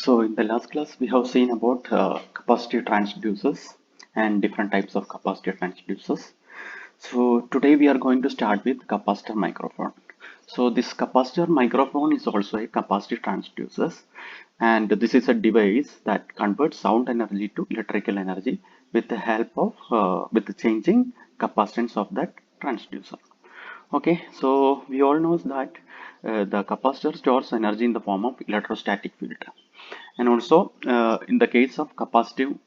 So in the last class, we have seen about capacitive transducers and different types of capacitive transducers. So today we are going to start with capacitor microphone. So this capacitor microphone is also a capacitive transducer, and this is a device that converts sound energy to electrical energy with the help of with the changing capacitance of that transducer. Okay, so we all know that the capacitor stores energy in the form of electrostatic field, and also in the case of capacitive,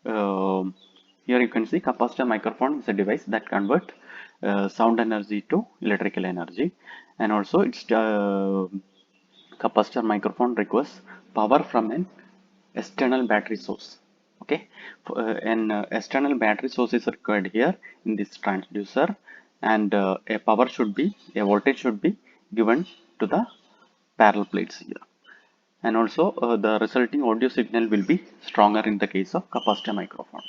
uh, here you can see capacitor microphone is a device that convert sound energy to electrical energy, and also its capacitor microphone requires power from an external battery source. Okay, an external battery source is required here in this transducer, and a voltage should be given to the parallel plates here, and also the resulting audio signal will be stronger in the case of capacitor microphone.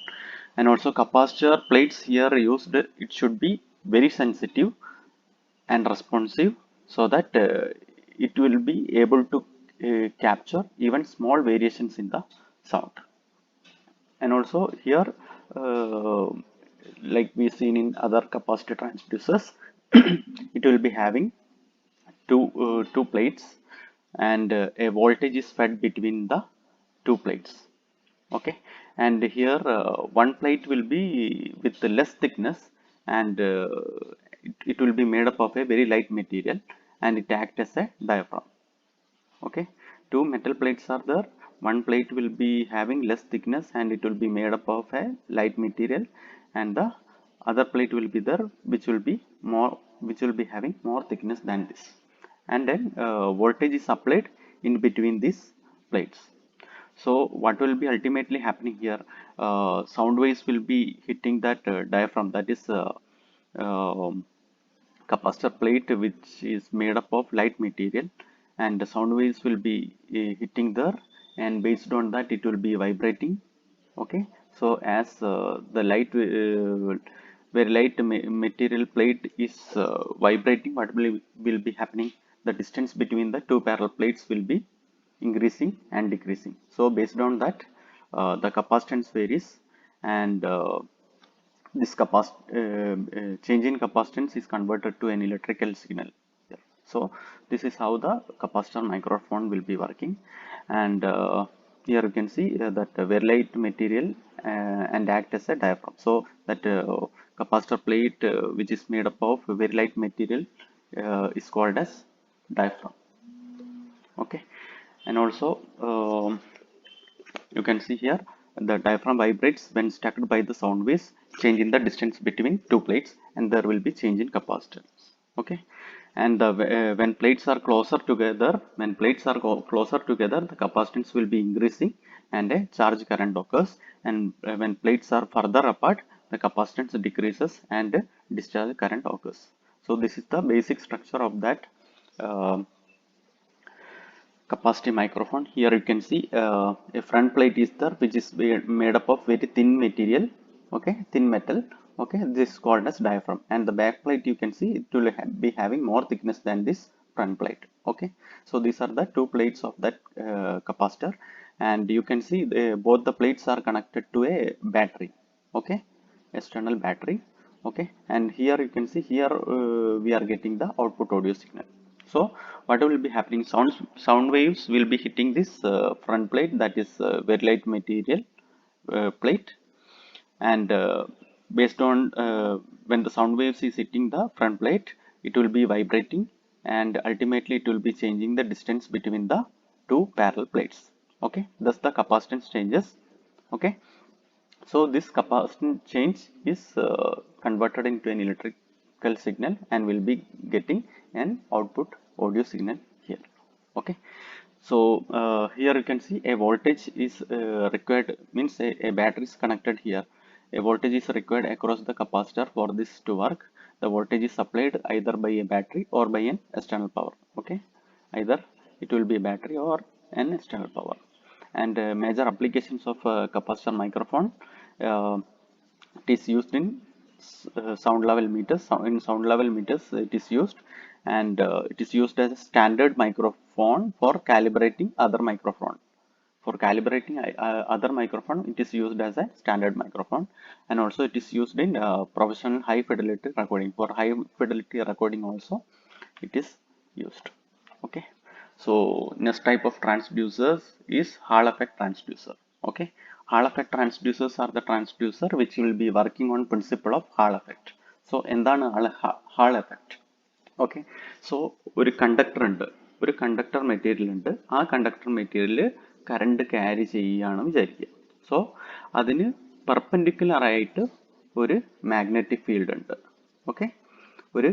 And also capacitor plates here used, it should be very sensitive and responsive, so that it will be able to capture even small variations in the sound. And also here, uh, like we seen in other capacitor transducers, it will be having two plates, and a voltage is fed between the two plates. Okay, and here one plate will be with the less thickness, and it will be made up of a very light material, and it acts as a diaphragm. Okay, two metal plates are there. One plate will be having less thickness, and it will be made up of a light material, and the other plate will be there, which will be having more thickness than this. And then voltage is applied in between these plates. So what will be ultimately happening here, sound waves will be hitting that diaphragm, that is um, capacitor plate, which is made up of light material, and the sound waves will be hitting there, and based on that it will be vibrating. Okay, so as the very light material plate is vibrating, what will be happening, the distance between the two parallel plates will be increasing and decreasing. So based on that, the capacitance varies, and this change in capacitance is converted to an electrical signal. Yeah. So this is how the capacitor microphone will be working, and here you can see that very light material and act as a diaphragm. So that capacitor plate, which is made up of very light material, is called as diaphragm. Okay, and also you can see here the diaphragm vibrates when struck by the sound waves, changing the distance between two plates, and there will be change in capacitance. Okay, and when plates are closer together, the capacitance will be increasing, and a charge current occurs. And when plates are further apart, the capacitance decreases, and a discharge current occurs. So this is the basic structure of that uh, capacitive microphone. Here you can see a front plate is there, which is made up of very thin material. Okay, thin metal. Okay, this is called as diaphragm, and the back plate, you can see it will be having more thickness than this front plate. Okay, so these are the two plates of that capacitor, and you can see both the plates are connected to a battery. Okay, external battery. Okay, and here you can see here we are getting the output audio signal. So what will be happening, sound waves will be hitting this front plate, that is very light material plate, and based on when the sound waves is hitting the front plate, it will be vibrating, and ultimately it will be changing the distance between the two parallel plates. Okay, thus the capacitance changes. Okay, so this capacitance change is converted into an electrical signal, and will be getting an output audio signal here. Okay, so here you can see a voltage is required, means a battery is connected here. A voltage is required across the capacitor for this to work. The voltage is supplied either by a battery or by an external power. Okay, either it will be a battery or an external power. And major applications of capacitor microphone, uh, it is used in sound level meters. In sound level meters it is used, and it is used as a standard microphone for calibrating other microphone. For calibrating other microphone, it is used as a standard microphone, and also it is used in professional high fidelity recording. For high fidelity recording also it is used. Okay, so next type of transducers is Hall effect transducer. Okay, Hall effect transducers are the transducer which will be working on principle of Hall effect. So എന്താണ് Hall effect? Okay, so ഒരു conductor material ഉണ്ട്. ആ conductor material current carry ചെയ്യുകയാണെന്ന് വിചാരിക്കുക. So അതിന് perpendicular ആയിട്ട് ഒരു magnetic field ഉണ്ട്. ഓക്കെ, ഒരു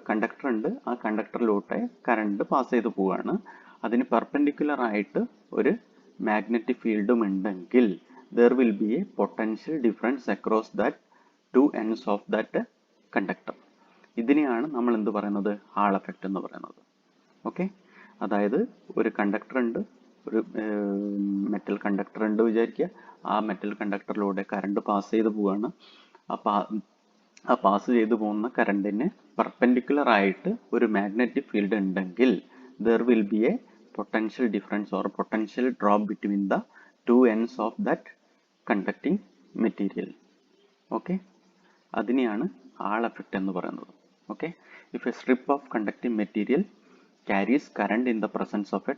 കണ്ടക്ടർ ഉണ്ട്, ആ കണ്ടക്ടറിലൂടെ കറണ്ട് പാസ് ചെയ്ത് പോവുകയാണ്. അതിന് പെർപെൻഡിക്കുലർ ആയിട്ട് ഒരു മാഗ്നറ്റിക് ഫീൽഡും ഉണ്ടെങ്കിൽ there will be a potential difference across that two ends of that conductor. ഇതിനെയാണ് നമ്മൾ എന്ത് പറയുന്നത്? ഹാൾ എഫക്റ്റ് എന്ന് പറയുന്നത്. ഓക്കെ, അതായത് ഒരു കണ്ടക്ടർ ഉണ്ട്, ഒരു മെറ്റൽ കണ്ടക്ടർ ഉണ്ട് വിചാരിക്കുക. ആ മെറ്റൽ കണ്ടക്ടറിലൂടെ കറണ്ട് പാസ് ചെയ്ത് പോവുകയാണ്. ആ പാസ് ചെയ്ത് പോകുന്ന കറണ്ടിന് പെർപെൻഡിക്കുലർ ആയിട്ട് ഒരു മാഗ്നറ്റിക് ഫീൽഡ് ഉണ്ടെങ്കിൽ there will be a potential difference or potential drop between the two ends of that conducting material. Okay, അതിനെയാണ് ഹാൾ എഫക്റ്റ് എന്ന് പറയുന്നത്. Okay, if a strip of conducting material carries current in the presence of a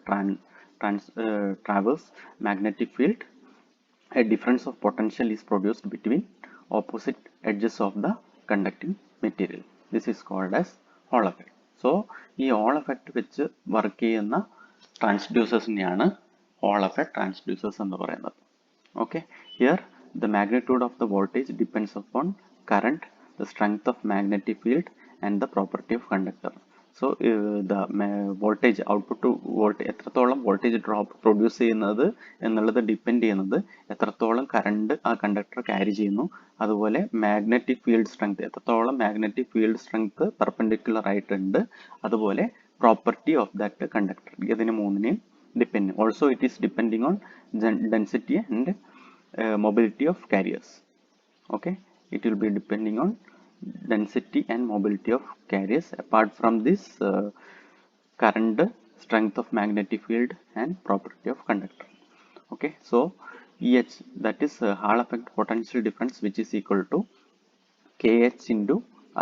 transverse magnetic field, a difference of potential is produced between opposite edges of the conducting material. This is called as Hall effect. So, ഈ Hall effect വെച്ച് work ചെയ്യുന്ന ട്രാൻസ്ഡ്യൂസേഴ്സിനെയാണ് Hall effect transducers എന്ന് പറയുന്നത്. Okay, here the magnitude of the voltage depends upon current, the strength of magnetic field, and the property of conductor. So the voltage output to എത്രത്തോളം voltage drop produce ചെയ്യുന്നത് എന്നുള്ളത് depend ചെയ്യുന്നത് എത്രത്തോളം current ആ conductor carry ചെയ്യുന്നു, അതുപോലെ magnetic field strength, എത്രത്തോളം magnetic field strength perpendicular ആയിട്ടുണ്ട്, അതുപോലെ പ്രോപ്പർട്ടി ഓഫ് ദാറ്റ് കണ്ടക്ടർ. ഇതിന് മൂന്നിനെയും depend. Also it is depending on density and mobility of carriers. Okay, it will be depending on density and mobility of carriers. Apart from this, current, strength of magnetic field, and property of conductor. Okay, so EH, that is Hall effect potential difference, which is equal to KH into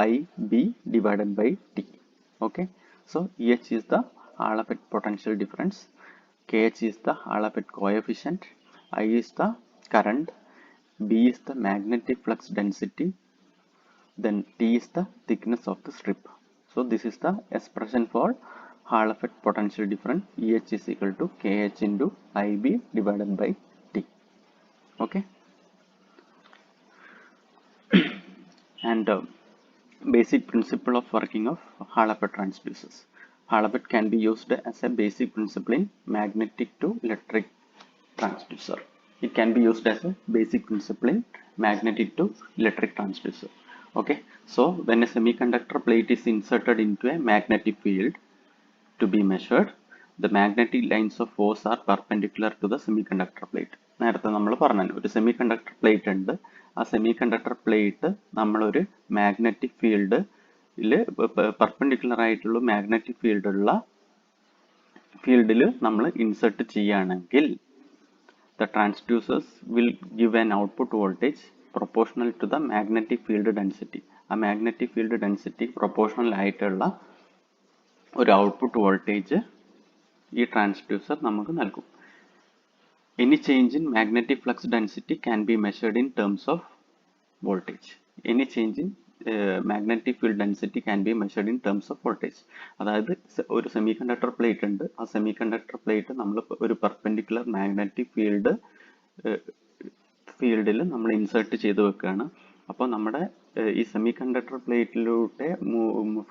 IB divided by T. Okay, so EH is the Hall effect potential difference, KH is the Hall effect coefficient, I is the current, B is the magnetic flux density, then T is the thickness of the strip. So this is the expression for Hall effect potential difference. EH is equal to KH into IB divided by T. Okay, and basic principle of working of Hall effect transducers. Hall effect can be used as a basic principle in magnetic to electric transducer. It can be used as a basic principle in magnetic to electric transducer. Okay, so when a semiconductor plate is inserted into a magnetic field to be measured, the magnetic lines of force are perpendicular to the semiconductor plate. നേരത്തെ നമ്മൾ പറഞ്ഞു ഒരു semiconductor plate ഉണ്ട്. ആ semiconductor plate നമ്മളൊരു magnetic ഫീൽഡിൽ perpendicular ആയിട്ടുള്ള magnetic ഫീൽഡിൽ നമ്മൾ ഇൻസെർട്ട് ചെയ്യുകയാണെങ്കിൽ the transducers will give an output voltage proportional to the magnetic field density. ആ magnetic field density proportional ആയിട്ടുള്ള ഒരു ഔട്ട്പുട്ട് വോൾട്ടേജ് ഈ ട്രാൻസ്ഡ്യൂസർ നമുക്ക് നൽകും. Any change in magnetic flux density can be measured in terms of voltage. Any change in magnetic field density can be measured in terms of voltage. അതായത് ഒരു semiconductor plate ഉണ്ട്. ആ semiconductor plate നമ്മൾ ഒരു perpendicular magnetic ഫീൽഡിൽ നമ്മൾ insert ചെയ്ത് വെക്കുകയാണ്. അപ്പോൾ നമ്മുടെ ഈ സെമികണ്ടക്ടർ പ്ലേറ്റിലൂടെ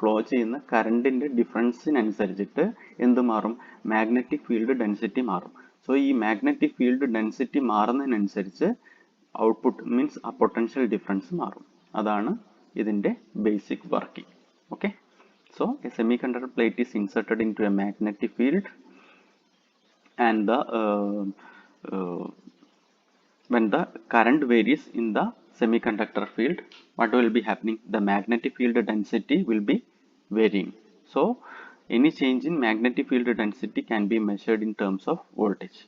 ഫ്ലോ ചെയ്യുന്ന കറണ്ടിന്റെ ഡിഫറൻസിനനുസരിച്ചിട്ട് എന്ത് മാറും? മാഗ്നറ്റിക് ഫീൽഡ് ഡെൻസിറ്റി മാറും. സോ ഈ മാഗ്നറ്റിക് ഫീൽഡ് ഡെൻസിറ്റി മാറുന്നതിനനുസരിച്ച് ഔട്ട്പുട്ട് മീൻസ് ആ പൊട്ടൻഷ്യൽ ഡിഫറൻസ് മാറും. അതാണ് ഇതിന്റെ basic working. Okay, so a semiconductor plate is inserted into a magnetic field and when the current varies in the semiconductor field, what will be happening? The magnetic field density will be varying. So any change in magnetic field density can be measured in terms of voltage.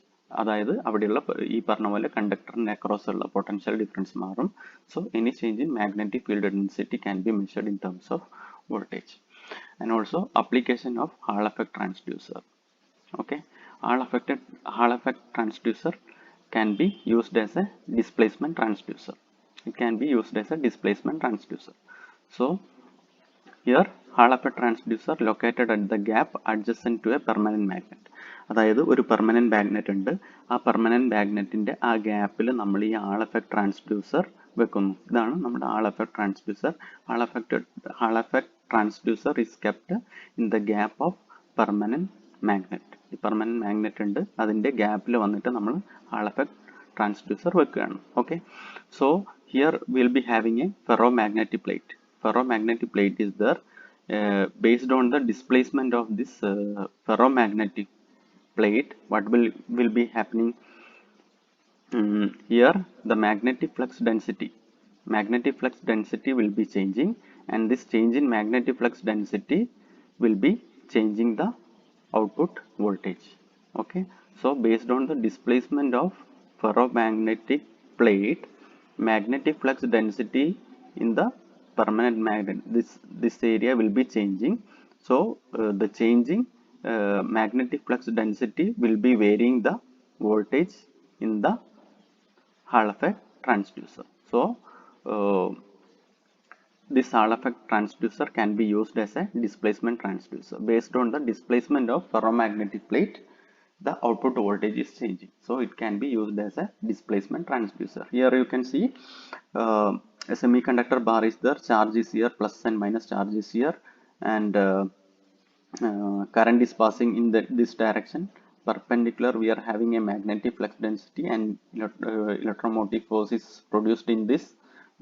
അതായത് അവിടെയുള്ള ഈ പറഞ്ഞ പോലെ കണ്ടക്ടറിന്റെ across ഉള്ള potential difference മാറും. So any change in magnetic field density can be measured in terms of voltage. And also application of hall effect transducer. Okay, Hall effect transducer can be used as a displacement transducer. It can be used as a displacement transducer. So here Hall effect transducer located at the gap adjacent to a permanent magnet. അതായത് ഒരു permanent magnet ഉണ്ട്, ആ permanent മാഗ്നറ്റിന്റെ ആ ഗ്യാപ്പിൽ നമ്മൾ ഈ hall effect transducer വെക്കുന്നു. ഇതാണ് നമ്മുടെ hall effect transducer. Hall effect transducer is kept in the gap of permanent magnet. ഈ പെർമനന്റ് മാഗ്നറ്റ് ഉണ്ട്, അതിന്റെ ഗ്യാപ്പിൽ വന്നിട്ട് നമ്മൾ ഹാൾ എഫക്ട് ട്രാൻസ്ഡ്യൂസർ വെക്കുകയാണ്. Okay, so here will be having A ferromagnetic plate. Ferromagnetic plate is there. Based on the displacement of this ferromagnetic plate, what will be happening here? The magnetic flux density will be changing, and this change in magnetic flux density will be changing the output voltage. Okay, so based on the displacement of ferromagnetic plate, magnetic flux density in the permanent magnet, this area will be changing. So the changing magnetic flux density will be varying the voltage in the Hall effect transducer. So this Hall effect transducer can be used as a displacement transducer. Based on the displacement of ferromagnetic plate, the output voltage is changing, so it can be used as a displacement transducer. Here you can see a semiconductor bar is there, charge is here, plus and minus charge is here, and current is passing in this direction. Perpendicular, we are having a magnetic flux density, and electromotive force is produced in this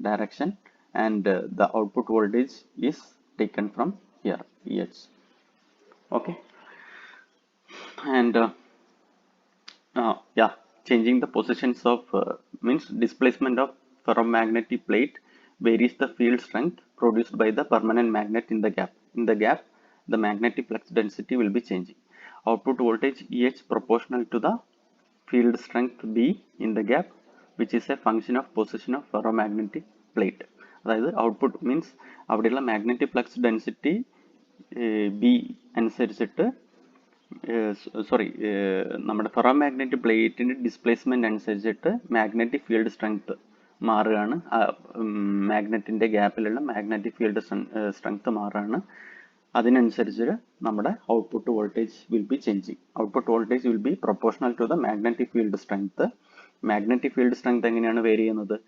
direction, and the output voltage is taken from here, EH. Okay, and yeah, changing the positions of means displacement of ferromagnetic plate varies the field strength produced by the permanent magnet in the gap. In the gap, the magnetic flux density will be changing. Output voltage EH proportional to the field strength B in the gap, which is a function of position of ferromagnetic plate. അതായത് output means അവിടെയുള്ള magnetic flux density B അനുസരിച്ചിട്ട് നമ്മുടെ ferromagnetic പ്ലേറ്റിന്റെ displacement അനുസരിച്ചിട്ട് magnetic field strength മാറുകയാണ്. മാഗ്നറ്റിന്റെ ഗ്യാപ്പിലുള്ള magnetic field strength മാറുകയാണ്. അതിനനുസരിച്ച് നമ്മുടെ output voltage will be changing. Output voltage will be proportional to the magnetic field strength. Magnetic field strength എങ്ങനെയാണ് വേരി ചെയ്യുന്നത്?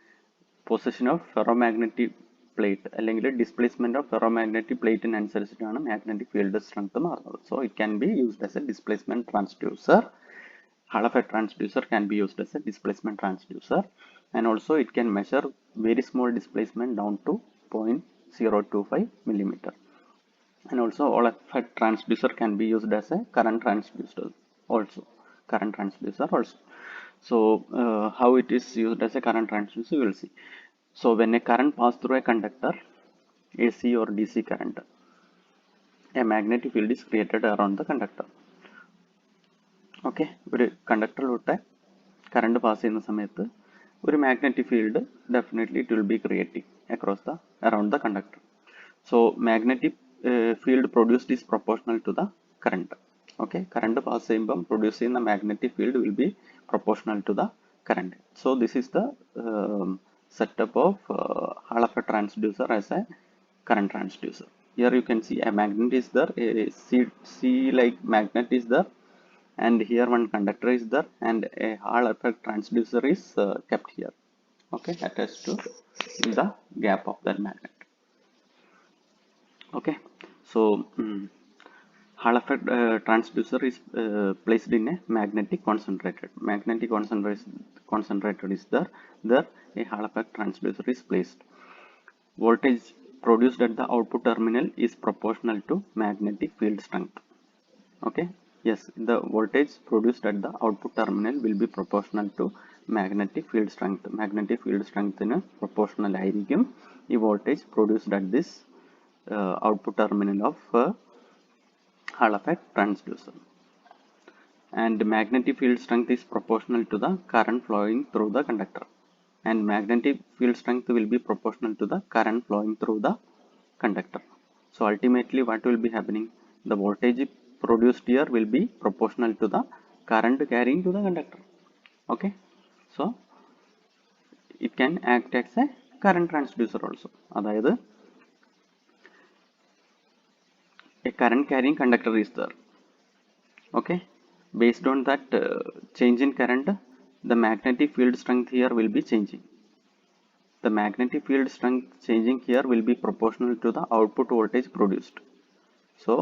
പൊസിഷൻ ഓഫ് ഫെറോമാഗ്നറ്റിക് പ്ലേറ്റ് അല്ലെങ്കിൽ ഡിസ്പ്ലേസ്മെന്റ് ഓഫ് ഫെറോമാഗ്നറ്റിക് പ്ലേറ്റിനനുസരിച്ചിട്ടാണ് മാഗ്നറ്റിക് ഫീൽഡ് സ്ട്രെങ്ത് മാറുന്നത്. So it can be used as a displacement transducer. Hall effect transducer can be used as a displacement transducer, and also it can measure very small displacement down to 0.025 millimeter. And also Hall effect transducer can be used as a current transducer also. So how it is used as a current transducer, you will see. So when a current passes through a conductor, AC or DC current, a magnetic field is created around the conductor. Okay, ഒരു കണ്ടക്ടറിലൂടെ current pass ചെയ്യുന്ന സമയത്ത് ഒരു magnetic field definitely it will be creating across the around the conductor. So magnetic field produced is proportional to the current. Okay, current pass ചെയ്യുമ്പം produce ചെയ്യുന്ന magnetic field will be proportional to the current. So this is the setup of Hall effect transducer as a current transducer. Here you can see a magnet is there, a C-like magnet is there, and here one conductor is there, and a Hall effect transducer is kept here, okay, attached to in the gap of that magnet. Okay, so Hall effect transducer is placed in a magnetic concentrator is there a Hall effect transducer is placed. Voltage produced at the output terminal is proportional to magnetic field strength. Okay, yes, the voltage produced at the output terminal will be proportional to magnetic field strength. Magnetic field strength in a proportional ആയിരിക്കും ഈ voltage produced at this output terminal of Hall effect transducer. and magnetic field strength is proportional to the current flowing through the conductor, and magnetic field strength will be proportional to the current flowing through the conductor. So ultimately what will be happening, the voltage produced here will be proportional to the current carrying to the conductor. Okay, so it can act as a current transducer also. അതായത് a current carrying conductor is there. Okay, based on that change in current, the magnetic field strength here will be changing. The magnetic field strength changing here will be proportional to the output voltage produced. So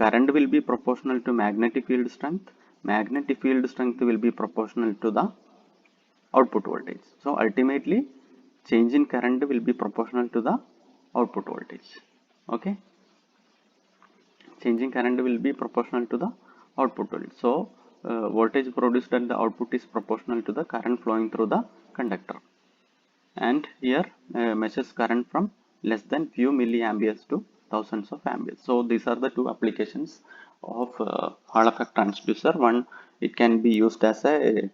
current will be proportional to magnetic field strength. Magnetic field strength will be proportional to the output voltage. So ultimately change in current will be proportional to the output voltage. Okay, changing current will be proportional to the output voltage. So voltage produced at the output is proportional to the current flowing through the conductor. And here measures current from less than few milliamperes to thousands of amperes. So these are the two applications of Hall effect transducer. One, it can be used as a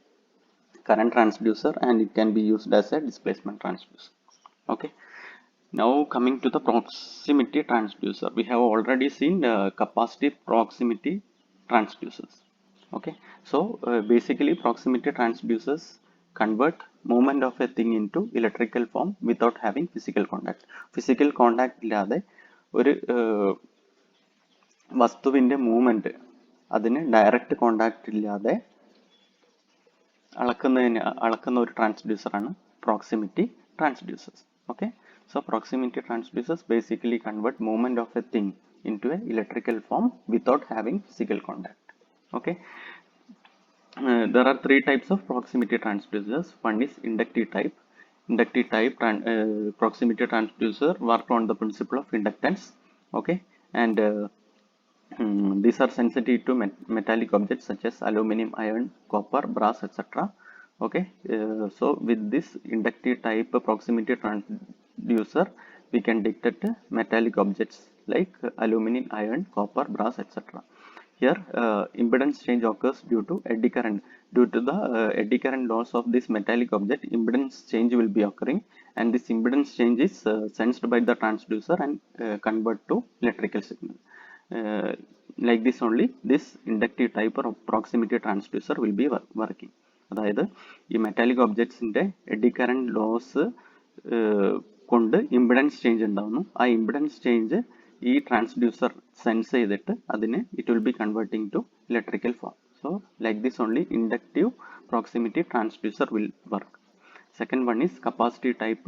current transducer, and it can be used as a displacement transducer. Okay, now coming to the proximity transducer, we have already seen capacitive proximity transducers. Okay, so basically proximity transducers convert movement of a thing into electrical form without having physical contact. Physical contact ഇല്ലാതെ ഒരു വസ്തുവിൻ്റെ movement അതിന് direct contact ഇല്ലാതെ അളക്കുന്ന ഒരു ട്രാൻസ്ഡ്യൂസറാണ് proximity transducers. Okay, so proximity transducers basically convert movement of a thing into a electrical form without having physical contact. Okay, there are three types of proximity transducers. One is inductive type. Inductive type proximity transducer work on the principle of inductance. Okay, and these are sensitive to metallic objects such as aluminum, iron, copper, brass, etc. Okay, so with this inductive type proximity transducer, we can detect metallic objects like aluminum, iron, copper, brass, etc. Here impedance change occurs due to eddy current. Due to the eddy current loss of this metallic object, impedance change will be occurring, and this impedance change is sensed by the transducer and convert to electrical signal. Like this only this inductive type of proximity transducer will be working. അതായത് ഈ metallic ഒബ്ജക്ട്സിന്റെ eddy current loss കൊണ്ട് impedance change ഉണ്ടാവുന്നു. ആ impedance change ഈ transducer sense ചെയ്തിട്ട് അതിനെ it will be converting to electrical form. So like this only inductive proximity transducer will work. Second one is capacitive type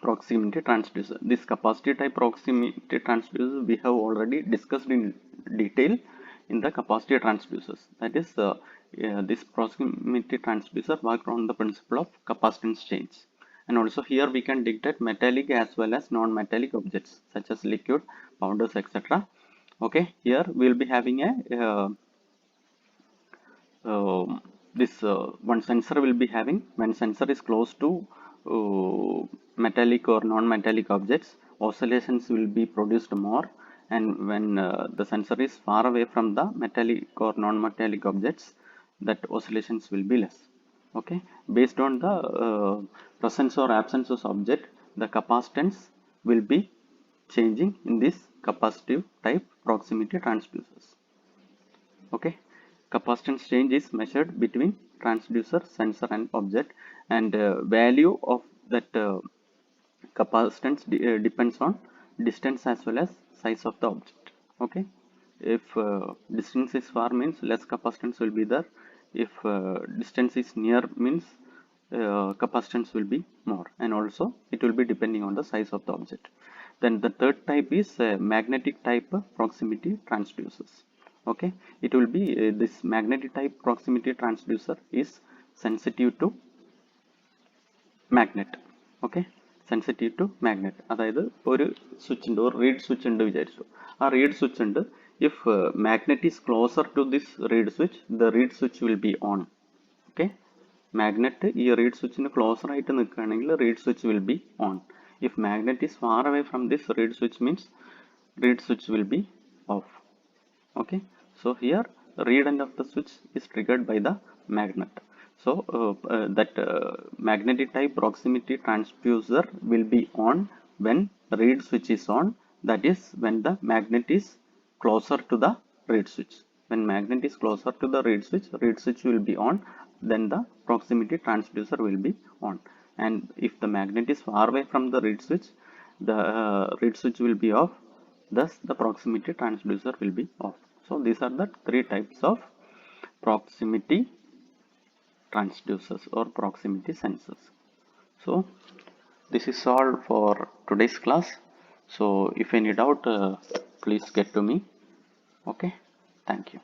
proximity transducer. This capacitive type proximity transducer we have already discussed in detail in the capacitive transducers. That is this proximity transducer works on the principle of capacitance change. And also here we can detect metallic as well as non-metallic objects such as liquid, powders, etc. Okay, here we will be having a one sensor will be having, when sensor is close to metallic or non-metallic objects, oscillations will be produced more, and when the sensor is far away from the metallic or non-metallic objects, that oscillations will be less. Okay, based on the presence or absence of object, the capacitance will be changing in this capacitive type proximity transducers. Okay, capacitance change is measured between transducer, sensor and object, and value of that capacitance depends on distance as well as size of the object. Okay, if distance is far means less capacitance will be there. If distance is near means capacitance will be more, and also it will be depending on the size of the object. Then the third type is magnetic type proximity transducers. Okay, it will be this magnetic type proximity transducer is sensitive to magnet. Okay, sensitive to magnet. അതായത് ഒരു switch ഉണ്ട്, ഒരു read switch ഉണ്ട് വിചാരിച്ചു. ആ read switch ഉണ്ട്, if magnet is closer to this reed switch, the reed switch will be on. Okay, magnet ഈ reed switchന് closer ആയിട്ട് നിൽക്കുകയാണെങ്കിൽ reed switch will be on. If magnet is far away from this reed switch means reed switch will be off. Okay, so here read end of the switch is triggered by the magnet. So that magnetic type proximity transducer will be on when read switch is on, that is when the magnet is closer to the read switch. When magnet is closer to the read switch will be on, then the proximity transducer will be on. And if the magnet is far away from the read switch, the read switch will be off, thus the proximity transducer will be off. So these are the three types of proximity transducers or proximity sensors. So this is all for today's class. So if any doubt, please get to me. Okay, thank you.